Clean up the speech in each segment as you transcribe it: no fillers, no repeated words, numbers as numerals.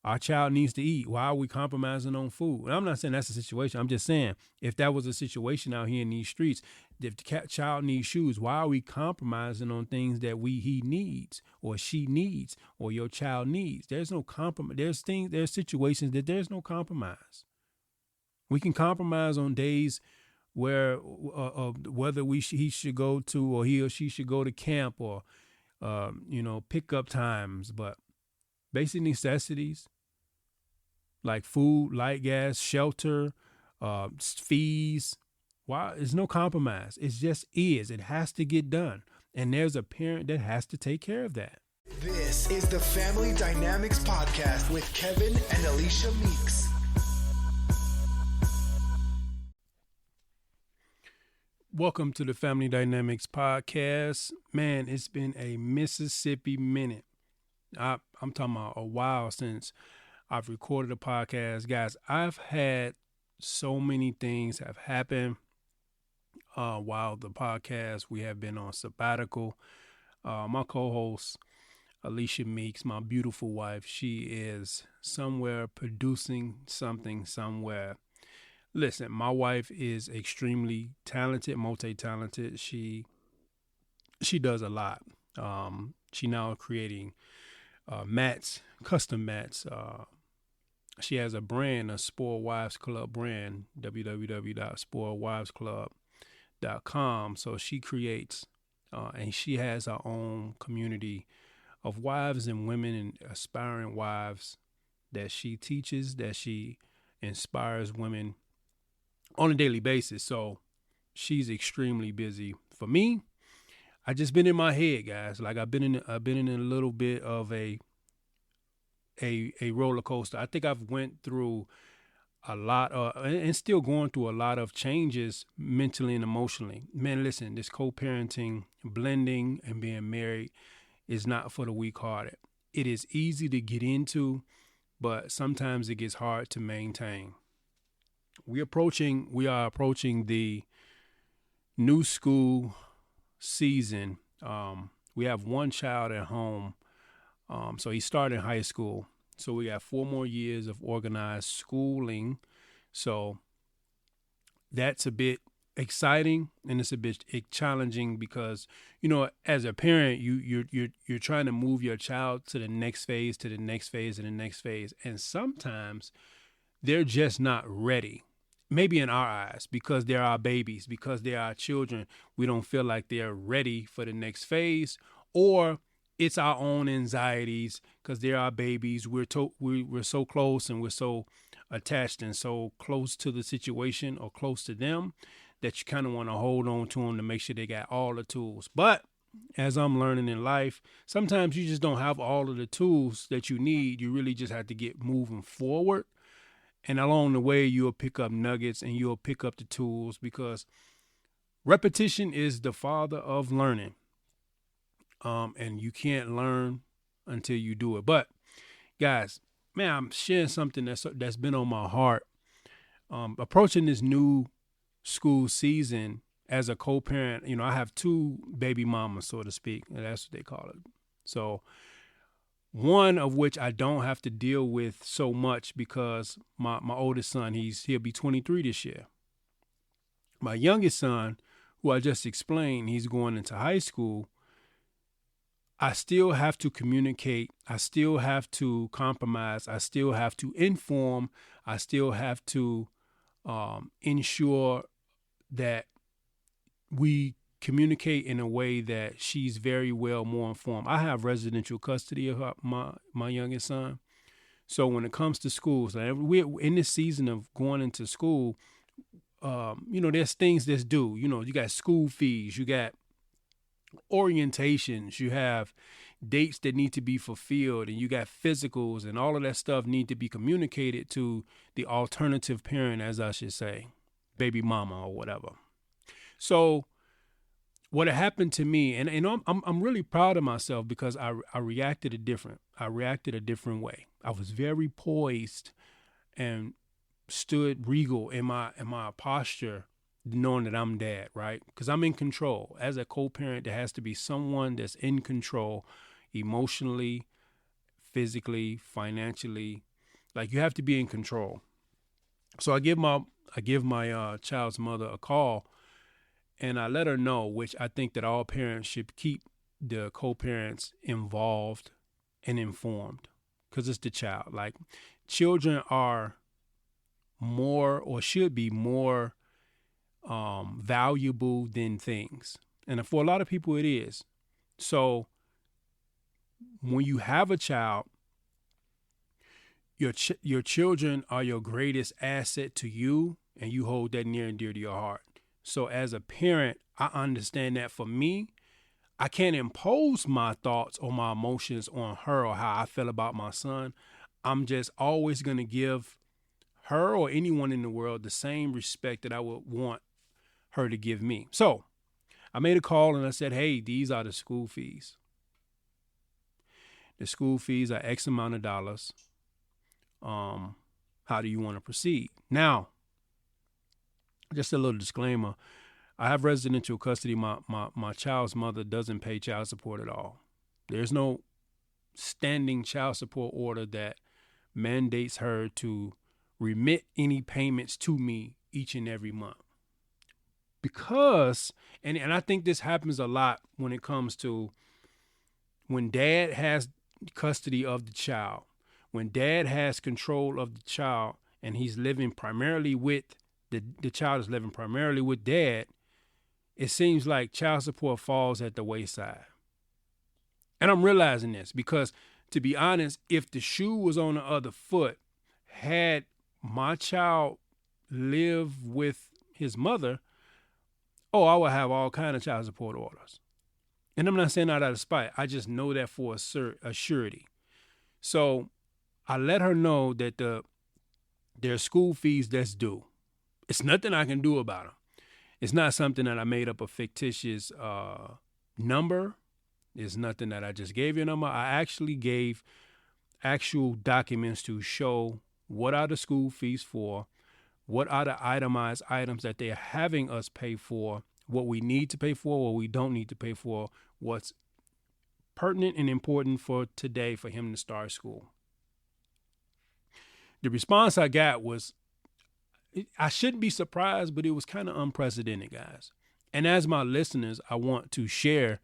Our child needs to eat. Why are we compromising on food? And I'm not saying that's the situation. I'm just saying if that was a situation out here in these streets, if the child needs shoes, why are we compromising on things that he needs or she needs or your child needs? There's no compromise. There's situations that there's no compromise. We can compromise on days where whether he should go to or he or she should go to camp or pickup times, but basic necessities like food, light, gas, shelter, fees. Why? There's no compromise. It just is. It has to get done. And there's a parent that has to take care of that. This is the Family Dynamics Podcast with Kevin and Alicia Meeks. Welcome to the Family Dynamics Podcast. Man, it's been a Mississippi minute. I'm talking about a while since I've recorded a podcast. Guys, I've had so many things have happened while the podcast, we have been on sabbatical. My co-host, Alicia Meeks, my beautiful wife, she is somewhere producing something somewhere. Listen, my wife is extremely talented, multi-talented. She does a lot. She now creating mats, custom mats. She has a brand, a Spoiled Wives Club brand, www.spoiledwivesclub.com. So she creates, and she has her own community of wives and women and aspiring wives that she teaches, that she inspires women on a daily basis. So she's extremely busy. For me, I just been in my head, guys. Like I've been in a little bit of a roller coaster. I think I've went through a lot and still going through a lot of changes mentally and emotionally. Man, listen, this co-parenting, blending, and being married is not for the weak-hearted. It is easy to get into, but sometimes it gets hard to maintain. We are approaching the new school season. We have one child at home. So he started in high school. So we got 4 more years of organized schooling. So that's a bit exciting and it's a bit challenging because, as a parent, you're trying to move your child to the next phase, to the next phase, and the next phase. And sometimes they're just not ready. Maybe in our eyes, because they're our babies, because they're our children, we don't feel like they're ready for the next phase, or it's our own anxieties because they're our babies. We're so close and we're so attached and so close to the situation or close to them that you kind of want to hold on to them to make sure they got all the tools. But as I'm learning in life, sometimes you just don't have all of the tools that you need. You really just have to get moving forward. And along the way, you'll pick up nuggets and you'll pick up the tools because repetition is the father of learning. And you can't learn until you do it. But guys, man, I'm sharing something that's been on my heart. Approaching this new school season as a co-parent, I have 2 baby mamas, so to speak. And that's what they call it. So one of which I don't have to deal with so much because my oldest son, he'll be 23 this year. My youngest son, who I just explained, he's going into high school. I still have to communicate. I still have to compromise. I still have to inform. I still have to ensure that we communicate in a way that she's very well more informed. I have residential custody of my youngest son. So when it comes to schools, we're in this season of going into school, there's things that's due. You got school fees, you got orientations, you have dates that need to be fulfilled, and you got physicals, and all of that stuff need to be communicated to the alternative parent, as I should say, baby mama or whatever. So what had happened to me, and I'm really proud of myself because I reacted a different way. I was very poised and stood regal in my posture, knowing that I'm dad, right? Because I'm in control. As a co-parent, there has to be someone that's in control emotionally, physically, financially, Like, you have to be in control. So I give my child's mother a call, and I let her know, which I think that all parents should keep the co-parents involved and informed, because it's the child. Like, children are more, or should be more, valuable than things. And for a lot of people, it is. So when you have a child, your children are your greatest asset to you, and you hold that near and dear to your heart. So as a parent, I understand that for me, I can't impose my thoughts or my emotions on her or how I feel about my son. I'm just always going to give her or anyone in the world the same respect that I would want her to give me. So I made a call and I said, hey, these are the school fees. The school fees are X amount of dollars. How do you want to proceed? Now, just a little disclaimer. I have residential custody. My child's mother doesn't pay child support at all. There's no standing child support order that mandates her to remit any payments to me each and every month. Because, and I think this happens a lot when it comes to when dad has custody of the child, when dad has control of the child, and he's living primarily with, the child is living primarily with dad, it seems like child support falls at the wayside. And I'm realizing this because, to be honest, if the shoe was on the other foot, had my child live with his mother, I would have all kind of child support orders. And I'm not saying that out of spite. I just know that for a surety. So I let her know that there's school fees that's due. It's nothing I can do about them. It's not something that I made up a fictitious number. It's nothing that I just gave you a number. I actually gave actual documents to show what are the school fees for, what are the itemized items that they're having us pay for, what we need to pay for, what we don't need to pay for, what's pertinent and important for today for him to start school. The response I got was, I shouldn't be surprised, but it was kind of unprecedented, guys. And as my listeners, I want to share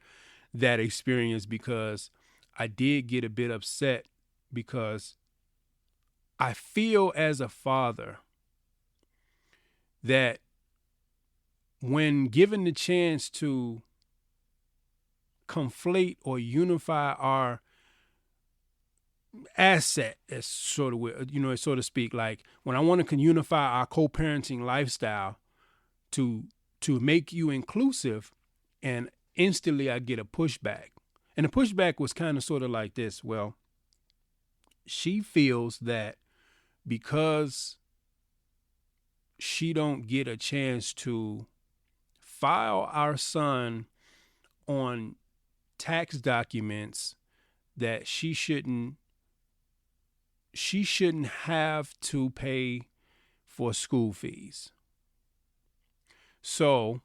that experience because I did get a bit upset, because I feel as a father that when given the chance to conflate or unify our asset, as sort of, so to speak, like when I want to unify our co-parenting lifestyle to make you inclusive, and instantly I get a pushback. And the pushback was kind of sort of like this. Well, she feels that because she don't get a chance to file our son on tax documents, that she shouldn't have to pay for school fees. So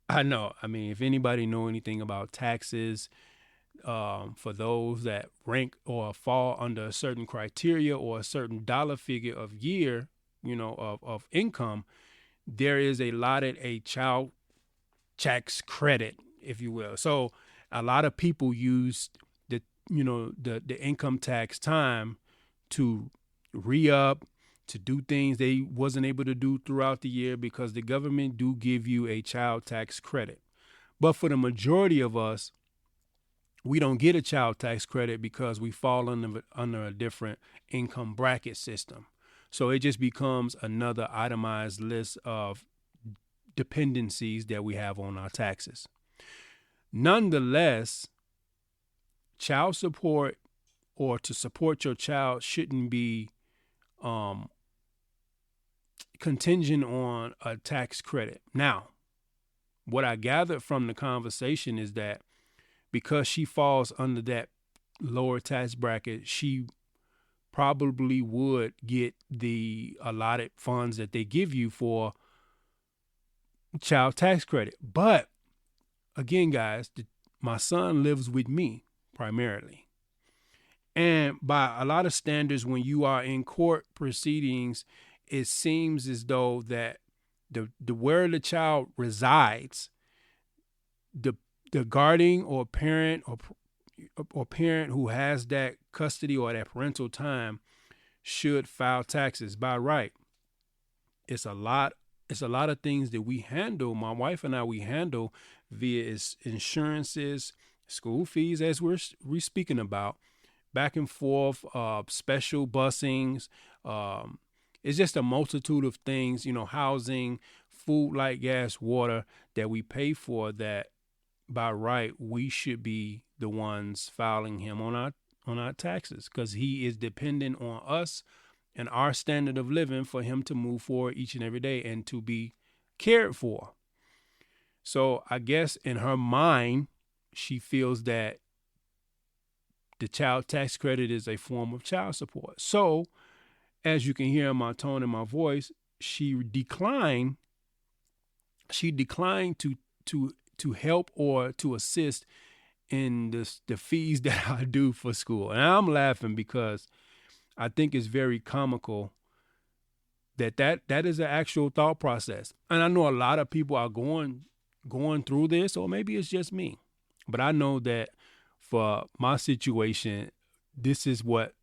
if anybody know anything about taxes, for those that rank or fall under a certain criteria or a certain dollar figure of year, of income, there is allotted a child tax credit, if you will. So a lot of people use the income tax time to re-up, to do things they wasn't able to do throughout the year, because the government do give you a child tax credit. But for the majority of us, we don't get a child tax credit because we fall under a different income bracket system. So it just becomes another itemized list of dependencies that we have on our taxes. Nonetheless, child support, or to support your child, shouldn't be contingent on a tax credit. Now, what I gathered from the conversation is that because she falls under that lower tax bracket, she probably would get the allotted funds that they give you for child tax credit. But again, guys, my son lives with me primarily. And by a lot of standards, when you are in court proceedings, it seems as though that the where the child resides, the the guardian or parent or parent who has that custody or that parental time should file taxes by right. It's a lot. It's a lot of things that we handle. My wife and I, we handle via insurances, school fees, as we speaking about, back and forth, special busings. It's just a multitude of things, housing, food, light, gas, water that we pay for, that by right we should be the ones filing him on our taxes, because he is dependent on us and our standard of living for him to move forward each and every day and to be cared for. So I guess in her mind, she feels that the child tax credit is a form of child support. So as you can hear in my tone and my voice, she declined to help or to assist in the fees that I do for school. And I'm laughing because I think it's very comical that is an actual thought process. And I know a lot of people are going through this, or maybe it's just me. But I know that for my situation, this is what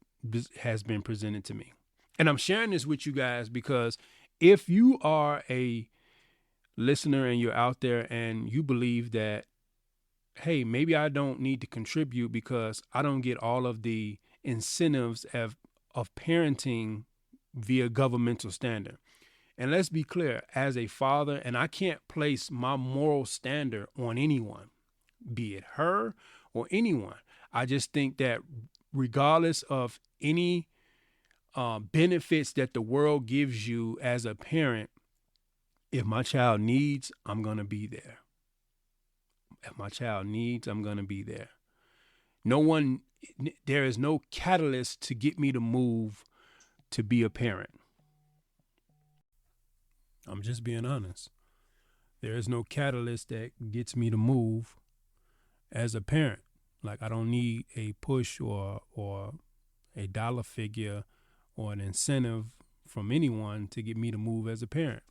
has been presented to me. And I'm sharing this with you guys because if you are a listener and you're out there and you believe that, hey, maybe I don't need to contribute because I don't get all of the incentives of parenting via governmental standard. And let's be clear, as a father, and I can't place my moral standard on anyone, be it her or anyone. I just think that regardless of any benefits that the world gives you as a parent, if my child needs, I'm going to be there. If my child needs, I'm going to be there. There is no catalyst to get me to move to be a parent. I'm just being honest. There is no catalyst that gets me to move as a parent. Like, I don't need a push or a dollar figure or an incentive from anyone to get me to move as a parent.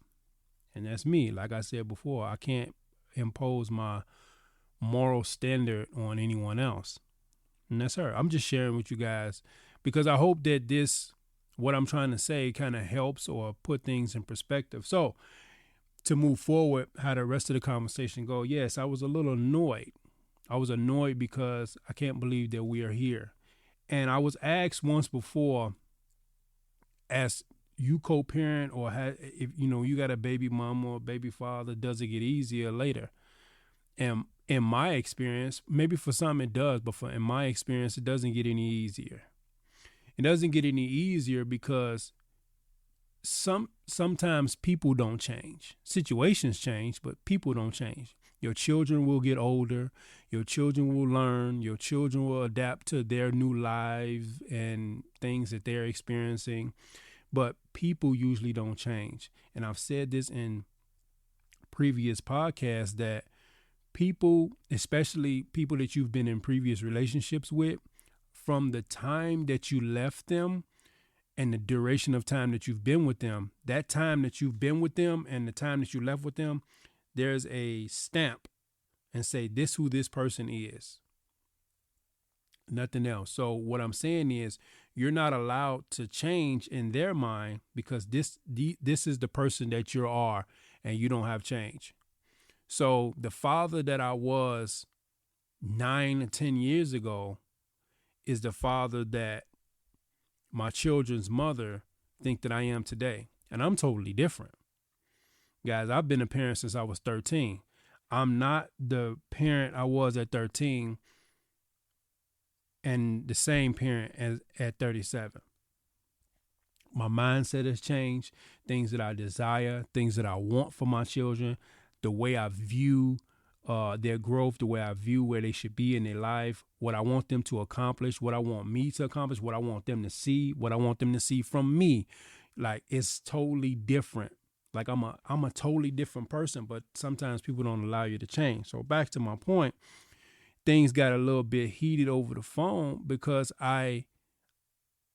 And that's me. Like I said before, I can't impose my moral standard on anyone else. And that's her. I'm just sharing with you guys because I hope that what I'm trying to say kind of helps or put things in perspective. So to move forward, how the rest of the conversation go, yes, I was a little annoyed. I was annoyed because I can't believe that we are here. And I was asked once before, as you co-parent or if you got a baby mama or baby father, does it get easier later? And in my experience, maybe for some it does, but in my experience, it doesn't get any easier. It doesn't get any easier because sometimes people don't change. Situations change, but people don't change. Your children will get older. Your children will learn. Your children will adapt to their new lives and things that they're experiencing. But people usually don't change. And I've said this in previous podcasts that people, especially people that you've been in previous relationships with, from the time that you left them and the duration of time that you've been with them, that time that you've been with them and the time that you left with them, there's a stamp and say, this who this person is. Nothing else. So what I'm saying is you're not allowed to change in their mind because this is the person that you are and you don't have change. So the father that I was 9 or 10 years ago is the father that my children's mother think that I am today. And I'm totally different. Guys, I've been a parent since I was 13. I'm not the parent I was at 13 and the same parent as at 37. My mindset has changed, things that I desire, things that I want for my children, the way I view their growth, the way I view where they should be in their life, what I want them to accomplish, what I want me to accomplish, what I want them to see, what I want them to see from me. Like, it's totally different. Like, I'm a totally different person, but sometimes people don't allow you to change. So back to my point, things got a little bit heated over the phone because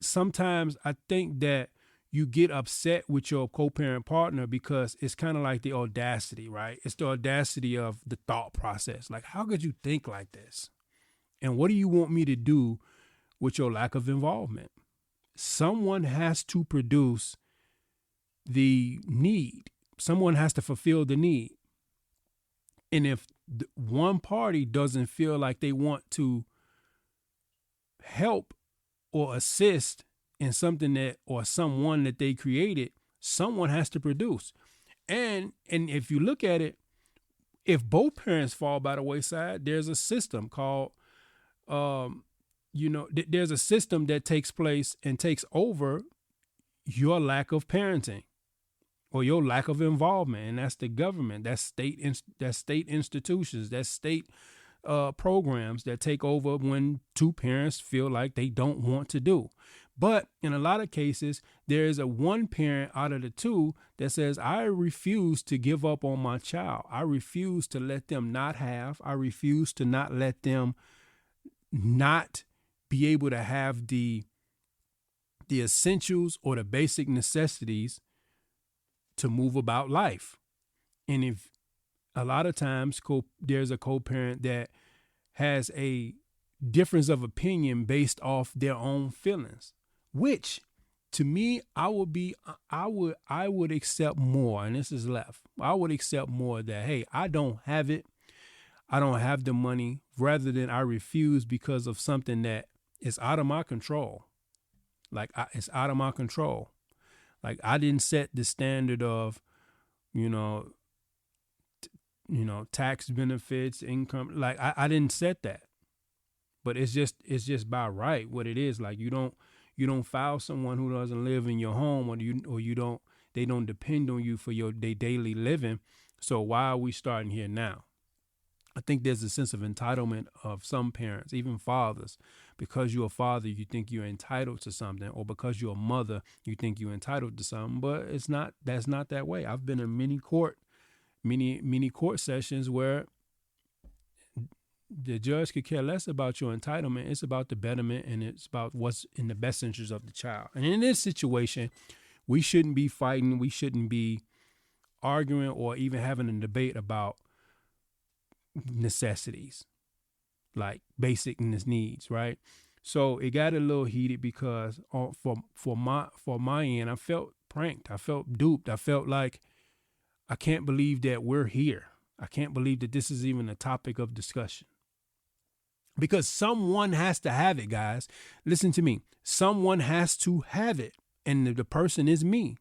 sometimes I think that you get upset with your co-parent partner because it's kind of like the audacity, right? It's the audacity of the thought process. Like, how could you think like this? And what do you want me to do with your lack of involvement? Someone has to produce the need. Someone has to fulfill the need. And if one party doesn't feel like they want to help or assist in something that or someone that they created, someone has to produce. And if you look at it, if both parents fall by the wayside, there's a system called, there's a system that takes place and takes over your lack of parenting or your lack of involvement. And that's the government, that's state institutions, that's state programs that take over when two parents feel like they don't want to do. But in a lot of cases, there is a one parent out of the two that says, I refuse to give up on my child. I refuse to let them not have. I refuse to not let them not be able to have the essentials or the basic necessities to move about life. And if a lot of times there's a co-parent that has a difference of opinion based off their own feelings, which to me, I would accept more. And this is left. I would accept more that, hey, I don't have it. I don't have the money, rather than I refuse because of something that is out of my control. Like it's out of my control. Like I didn't set the standard of, tax benefits, income. Like I didn't set that. But it's just by right what it is. Like you don't file someone who doesn't live in your home, they don't depend on you for their daily living. So why are we starting here now? I think there's a sense of entitlement of some parents, even fathers. Because you're a father, you think you're entitled to something, or because you're a mother, you think you're entitled to something. But that's not that way. I've been in many court sessions where the judge could care less about your entitlement. It's about the betterment, and it's about what's in the best interest of the child. And in this situation, we shouldn't be fighting. We shouldn't be arguing or even having a debate about necessities, like basic needs, right? So it got a little heated because for my end, I felt pranked. I felt duped. I felt like I can't believe that we're here. I can't believe that this is even a topic of discussion. Because someone has to have it, guys. Listen to me. Someone has to have it. And the person is me.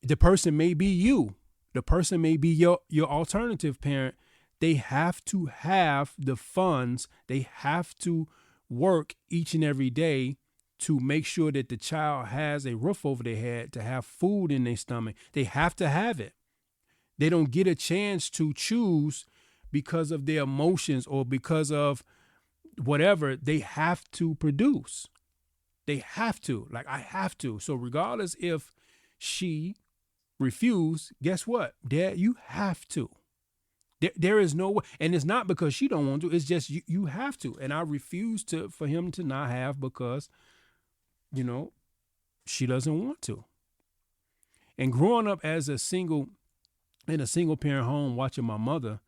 The person may be you. The person may be your alternative parent. They have to have the funds. They have to work each and every day to make sure that the child has a roof over their head, to have food in their stomach. They have to have it. They don't get a chance to choose because of their emotions or because of whatever. They have to produce. They have to. Like, I have to. So regardless if she refused, guess what? Dad, you have to. There is no way. And it's not because she don't want to. It's just you have to. And I refuse for him to not have because, she doesn't want to. And growing up as in a single parent home, watching my mother,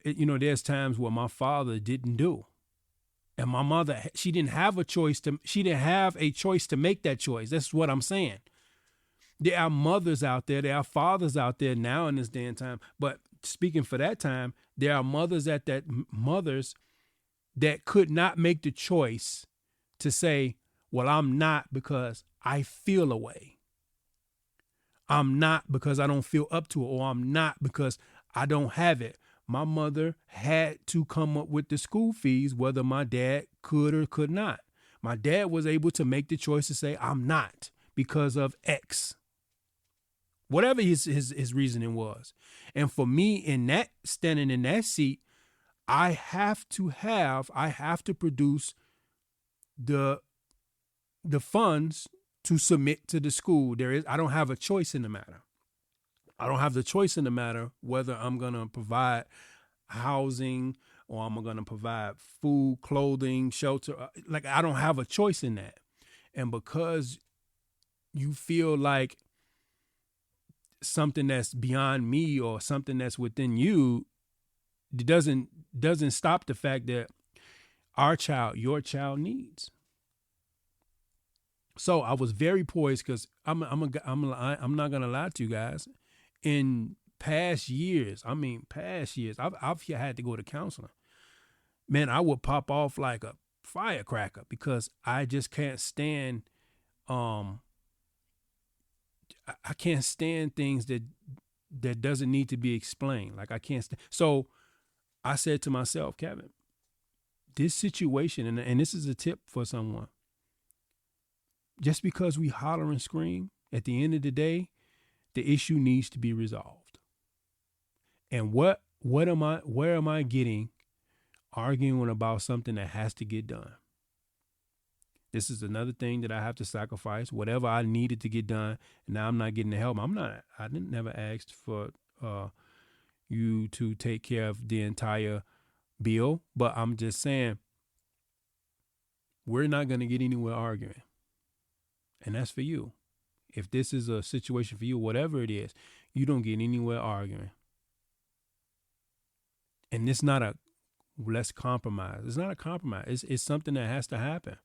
there's times where my father didn't do. And my mother, she didn't have a choice to make that choice. That's what I'm saying. There are mothers out there, there are fathers out there now in this day and time. But speaking for that time, there are mothers that could not make the choice to say, well, I'm not because I feel a way. I'm not because I don't feel up to it, or I'm not because I don't have it. My mother had to come up with the school fees, whether my dad could or could not. My dad was able to make the choice to say, I'm not because of X. Whatever his reasoning was. And for me, standing in that seat, I have to produce the funds to submit to the school. I don't have a choice in the matter. I don't have the choice in the matter whether I'm going to provide housing, or I'm going to provide food, clothing, shelter. Like, I don't have a choice in that. And because you feel like something that's beyond me or something that's within you, it doesn't stop the fact that our child, your child, needs. So I was very poised because I'm not gonna lie to you guys. In past years, I've had to go to counseling. Man, I would pop off like a firecracker because I just can't stand. I can't stand things that doesn't need to be explained. Like, I can't stand. So I said to myself, Kevin, this situation, and this is a tip for someone. Just because we holler and scream, at the end of the day, the issue needs to be resolved. And where am I getting arguing about something that has to get done? This is another thing that I have to sacrifice. Whatever I needed to get done, and now I'm not getting the help. I didn't never ask for you to take care of the entire bill, but I'm just saying we're not going to get anywhere arguing. And that's for you. If this is a situation for you, whatever it is, you don't get anywhere arguing. And it's not a let's compromise. It's not a compromise. It's something that has to happen.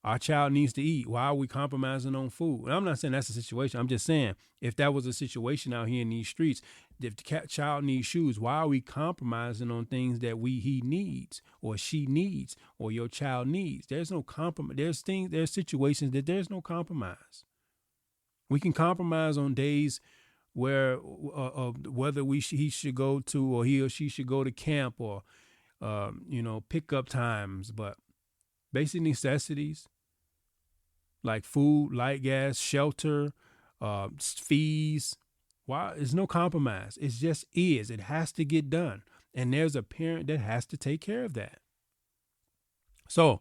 Our child needs to eat. Why are we compromising on food? And I'm not saying that's the situation. I'm just saying if that was a situation out here in these streets, if the child needs shoes, why are we compromising on things that he needs or she needs or your child needs? There's no compromise. There's situations that there's no compromise. We can compromise on days where whether he should go to or he or she should go to camp or pickup times, but basic necessities like food, light, gas, shelter, fees. Why? There's no compromise. It just is. It has to get done. And there's a parent that has to take care of that. So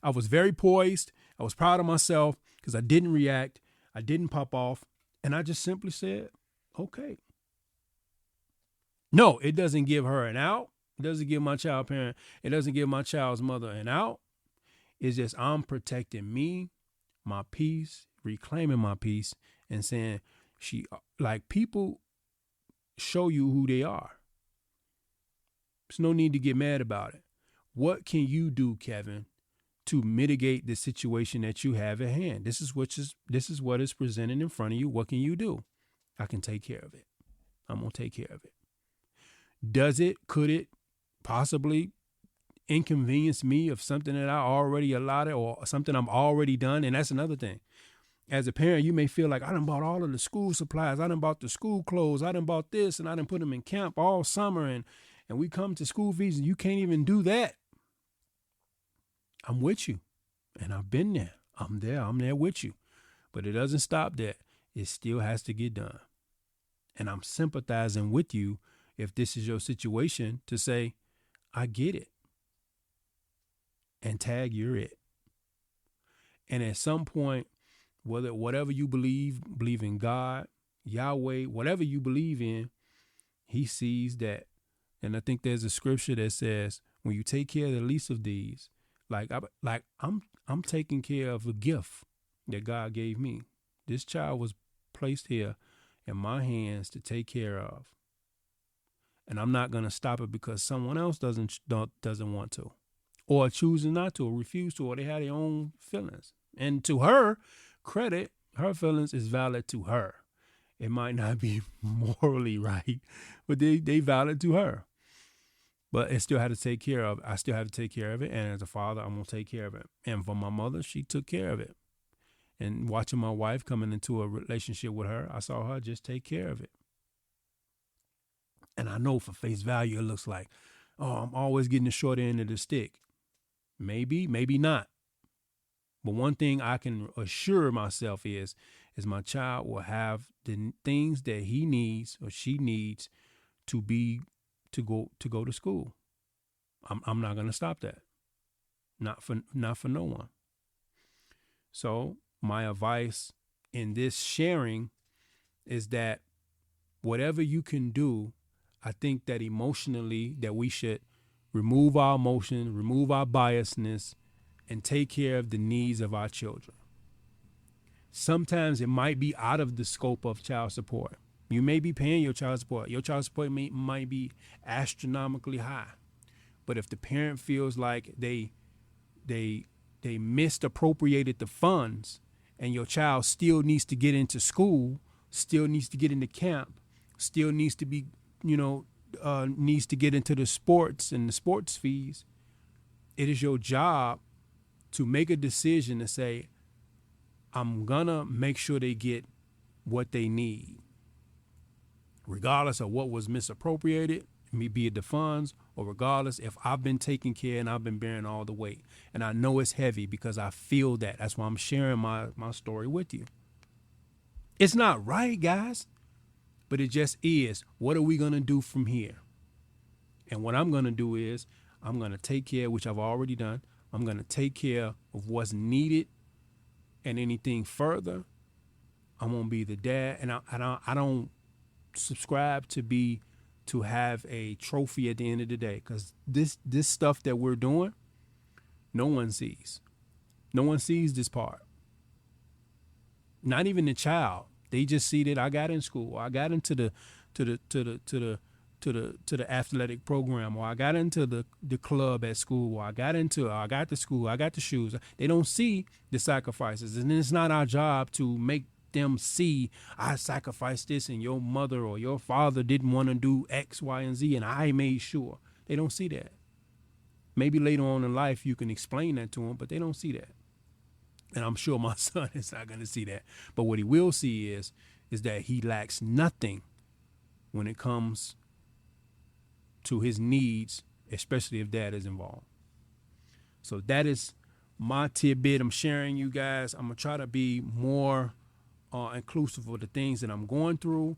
I was very poised. I was proud of myself because I didn't react. I didn't pop off. And I just simply said, okay. No, it doesn't give her an out. It doesn't give my child parent. It doesn't give my child's mother an out. It's just I'm protecting me, my peace, reclaiming my peace, and saying people show you who they are. There's no need to get mad about it. What can you do, Kevin, to mitigate the situation that you have at hand? This is what is presented in front of you. What can you do? I can take care of it. I'm going to take care of it. Could it possibly inconvenience me of something that I already allotted or something I'm already done? And that's another thing. As a parent, you may feel like I done bought all of the school supplies. I done bought the school clothes. I done bought this and I done put them in camp all summer. And we come to school fees and you can't even do that. I'm with you. And I've been there. I'm there with you. But it doesn't stop that. It still has to get done. And I'm sympathizing with you if this is your situation to say, I get it. And tag, you're it. And at some point, whatever you believe in God, Yahweh, whatever you believe in, he sees that. And I think there's a scripture that says, when you take care of the least of these, I'm taking care of a gift that God gave me. This child was placed here in my hands to take care of. And I'm not going to stop it because someone else doesn't want to, or choosing not to, or refuse to, or they have their own feelings. And to her credit, her feelings is valid to her. It might not be morally right, but they valid to her. But it still had to take care of. I still have to take care of it. And as a father, I'm going to take care of it. And for my mother, she took care of it. And watching my wife coming into a relationship with her, I saw her just take care of it. And I know for face value, it looks like, oh, I'm always getting the short end of the stick. Maybe, maybe not. But one thing I can assure myself is my child will have the things that he needs or she needs to go to school. I'm not going to stop that. Not for no one. So my advice in this sharing is that whatever you can do, I think that emotionally that we should remove our emotion, remove our biasness, and take care of the needs of our children. Sometimes it might be out of the scope of child support. You may be paying your child support. Your child support might be astronomically high. But if the parent feels like they misappropriated the funds and your child still needs to get into school, still needs to get into camp, still needs to be, needs to get into the sports and the sports fees, it is your job to make a decision to say, I'm gonna make sure they get what they need, regardless of what was misappropriated, be it the funds, or regardless if I've been taking care and I've been bearing all the weight. And I know it's heavy because I feel that. That's why I'm sharing my story with you. It's not right, guys, but it just is. What are we gonna do from here? And what I'm gonna do is I'm gonna take care, which I've already done. I'm gonna take care of what's needed, and anything further, I'm gonna be the dad. And I don't subscribe to have a trophy at the end of the day, because this stuff that we're doing, no one sees. No one sees this part. Not even the child. They just see that I got in school, or I got into the athletic program, or I got into the club at school, or I got the school, I got the shoes. They don't see the sacrifices. And it's not our job to make them see I sacrificed this and your mother or your father didn't want to do X, Y, and Z, and I made sure. They don't see that. Maybe later on in life you can explain that to them, but they don't see that. And I'm sure my son is not going to see that. But what he will see is that he lacks nothing when it comes to his needs, especially if dad is involved. So that is my tidbit I'm sharing, you guys. I'm going to try to be more inclusive of the things that I'm going through.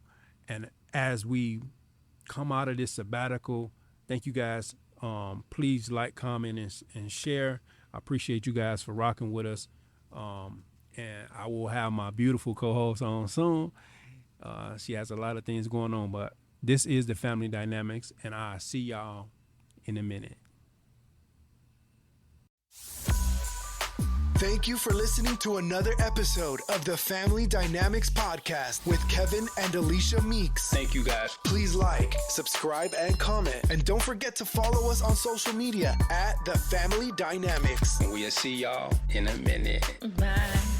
And as we come out of this sabbatical, thank you guys. Please like, comment, and share. I appreciate you guys for rocking with us. And I will have my beautiful co-host on soon. She has a lot of things going on, but this is the Family Dynamics, and I'll see y'all in a minute. Thank you for listening to another episode of the Family Dynamics Podcast with Kevin and Alicia Meeks. Thank you, guys. Please like, subscribe, and comment. And don't forget to follow us on social media at The Family Dynamics. And we'll see y'all in a minute. Bye.